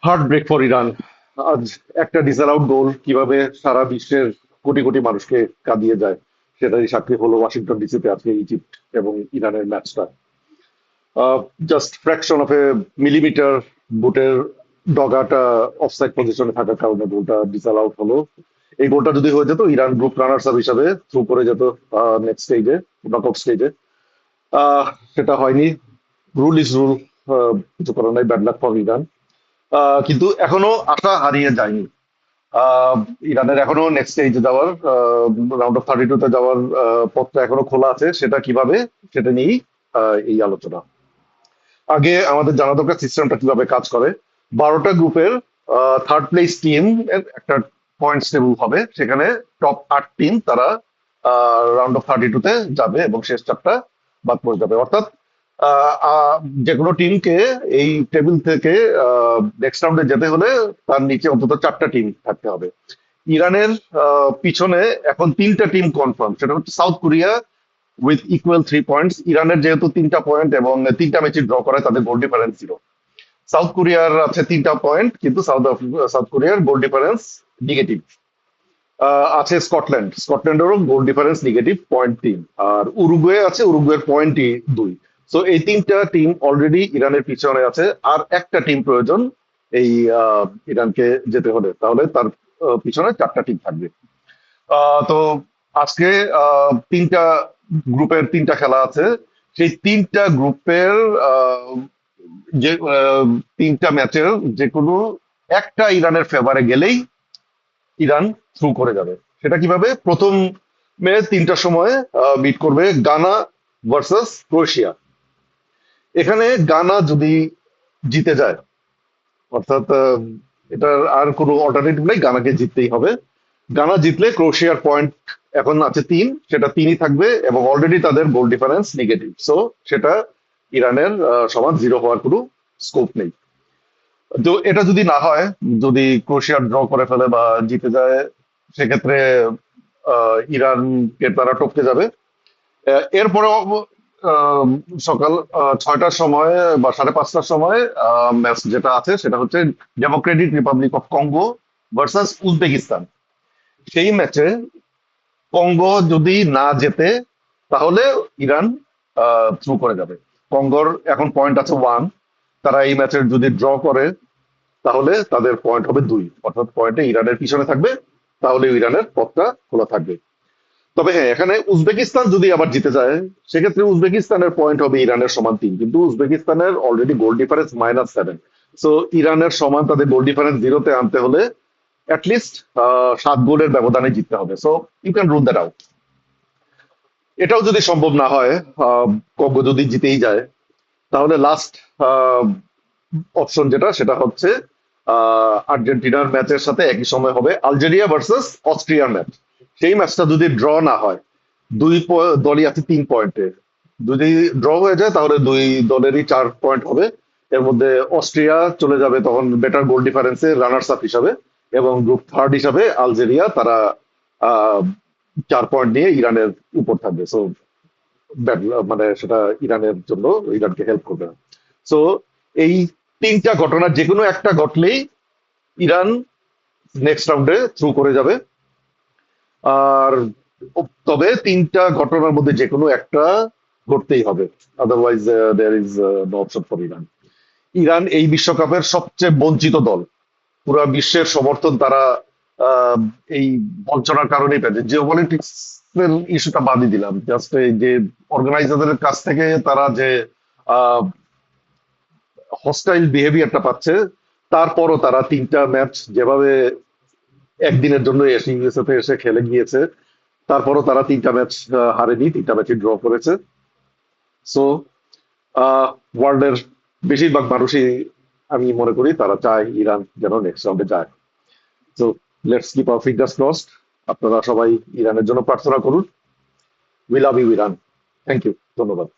Heart break for Iran. আজ একটা ডিসঅ্যালাউড গোল কিভাবে সারা বিশ্বের কোটি কোটি মানুষকে কাঁদিয়ে যায় সেটারই সাক্ষী হলো ওয়াশিংটন ডিসিতে আজকে ইজিপ্ট এবং ইরানের ম্যাচটা। Just fraction of A millimetre বুটের ডগাটা অফসাইড পজিশনে থাকার কারণে গোলটা ডিসঅ্যালাউড হলো। এই গোলটা যদি হয়ে যেত ইরান গ্রুপ রানার্স আপ হিসাবে থ্রু করে যেত নেক্সট স্টেজে, নকআউট স্টেজে। আহ সেটা হয়নি। রুল ইজ রুল, কিছু করার নাই, ব্যাড লাক ফর ইরান। কিন্তু এখনো আশা হারিয়ে যায়নি। আহ, ইরানের এখনো নেক্সট স্টেজে যাওয়ার, রাউন্ড অফ 32 তে যাওয়ার পথটা এখনো খোলা আছে। সেটা কিভাবে, সেটা নিয়েই এই আলোচনা। আগে আমাদের জানা দরকার সিস্টেমটা কিভাবে কাজ করে। 12টা গ্রুপের থার্ড প্লেস টিম এর একটা পয়েন্টস টেবিল হবে, সেখানে টপ 8 টিম তারা রাউন্ড অফ 32 তে যাবে এবং শেষ চারটা বাদ পড়ে যাবে। অর্থাৎ আহ, আহ, যে কোনো টিমকে এই টেবিল থেকে নেক্সট রাউন্ডে যেতে হলে তার নিচে অন্তত 4টা টিম থাকতে হবে। ইরানের পিছনে এখন 3টা টিম কনফার্ম, সেটা হচ্ছে south Korea with equal 3 points. ইরানের যেহেতু 3টা পয়েন্ট এবং 3টা ম্যাচে ড্র করে, তাদের গোল ডিফারেন্স 0। সাউথ কোরিয়ার আছে 3টা পয়েন্ট, কিন্তু সাউথ কোরিয়ার গোল ডিফারেন্স নেগেটিভ। আছে স্কটল্যান্ড, স্কটল্যান্ডেরও গোল ডিফারেন্স নেগেটিভ 0.3। আর উরুগুয়ে আছে, উরুগুয়ের পয়েন্টই 2। সো এই 3টা টিম অলরেডি ইরানের পিছনে আছে। আর একটা টিম প্রয়োজন এই ইরানকে যেতে হলে, তাহলে তার পিছনে 4টা টিম থাকবে। তো আজকে 3টা গ্রুপের 3টা খেলা আছে। সেই 3টা গ্রুপের যে 3টা ম্যাচের যে কোনো একটা ইরানের ফেভারে গেলেই ইরান থ্রু করে যাবে। সেটা কিভাবে? প্রথম ম্যাচ 3টার সময় মিট করবে গানা ভার্সাস ক্রোয়েশিয়া। এখানে গানা যদি জিতে যায়, অর্থাৎ এটার আর কোনো অল্টারনেটিভ নেই, গানাকে জিততেই হবে। গানা জিতলে ক্রোয়েশিয়ার পয়েন্ট এখন আছে 3, সেটা 3ই থাকবে এবং অলরেডি তাদের গোল ডিফারেন্স নেগেটিভ। সো সেটা ইরানের সমান 0 হওয়ার কোনো স্কোপ নেই। তো এটা যদি না হয়, যদি ক্রোয়েশিয়া ড্র করে ফেলে বা জিতে যায়, সেক্ষেত্রে ইরানকে তারা টপকে যাবে। এরপরে সকাল 6টার সময় বা 5:30টার সময় ম্যাচ যেটা আছে সেটা হচ্ছে Democratic Republic of Congo versus Uzbekistan. সেই ম্যাচে কঙ্গো যদি না জেতে, তাহলে ইরান থ্রু করে যাবে। কঙ্গোর এখন পয়েন্ট আছে 1। তারা এই ম্যাচের যদি ড্র করে, তাহলে তাদের পয়েন্ট হবে 2, অর্থাৎ পয়েন্টে ইরানের পিছনে থাকবে। তাহলে ইরানের পথটা খোলা থাকবে। তবে হ্যাঁ, এখানে উজবেকিস্তান যদি আবার জিতে যায়, সেক্ষেত্রে উজবেকিস্তানের পয়েন্ট হবে ইরানের সমান 3, কিন্তু উজবেকিস্তানের অলরেডি গোল ডিফারেন্স -7। সো ইরানের সমান তাদের গোল ডিফারেন্স 0-তে আনতে হলে অ্যাটলিস্ট 7 গোলের ব্যবধানে জিততে হবে। So you can rule that out. এটাও যদি সম্ভব না হয়, কঙ্গো যদি জিতেই যায়, তাহলে লাস্ট অপশন যেটা, সেটা হচ্ছে আর্জেন্টিনার ম্যাচের সাথে একই সময় হবে আলজেরিয়া ভার্সেস অস্ট্রিয়ার ম্যাচ। সেই ম্যাচটা যদি ড্র না হয়, দলই আছে 3 পয়েন্টে। যদি ড্র হয়ে যায়, তাহলে দুই দলেরই 4 পয়েন্ট হবে। এর মধ্যে অস্ট্রিয়া চলে যাবে তখন বেটার গোল ডিফারেন্সে রানার্স আপ হিসাবে, এবং গ্রুপ থার্ড হিসাবে আলজেরিয়া, তারা আহ 4 পয়েন্ট নিয়ে ইরানের উপর থাকবে। সো মানে সেটা ইরানের জন্য, ইরানকে হেল্প করবে না। সো এই 3টা ঘটনার যে কোনো একটা ঘটলেই ইরান নেক্সট রাউন্ডে থ্রু করে যাবে। আর তবে 3টা ঘটনার মধ্যে যে কোনো একটা ঘটতেই হবে, otherwise there is no option for Iran. Iran এই বিশ্বকাপের সবচেয়ে বঞ্চিত দল। পুরো বিশ্বের সমর্থন তারা আহ, এই বঞ্চনার কারণেই পেয়েছে। জিওপলিটিক্স এর ইস্যুটা বাদই দিলাম, জাস্ট এই যে অর্গানাইজারদের কাছ থেকে তারা যে হস্টাইল বিহেভিয়ারটা পাচ্ছে, তারপরও তারা 3টা ম্যাচ যেভাবে একদিনের জন্য এসে ইউএসএ তে এসে খেলে গিয়েছে, তারপরও তারা 3টা ম্যাচ হারেনি, 3টা ম্যাচই ড্র করেছে। সো ওয়ার্ল্ডের বেশিরভাগ মানুষই, আমি মনে করি, তারা চায় ইরান যেন নেক্সট রাউন্ডে যায়। So let's keep our fingers crossed. আপনারা সবাই ইরানের জন্য প্রার্থনা করুন। We love you Iran. Thank you, ধন্যবাদ।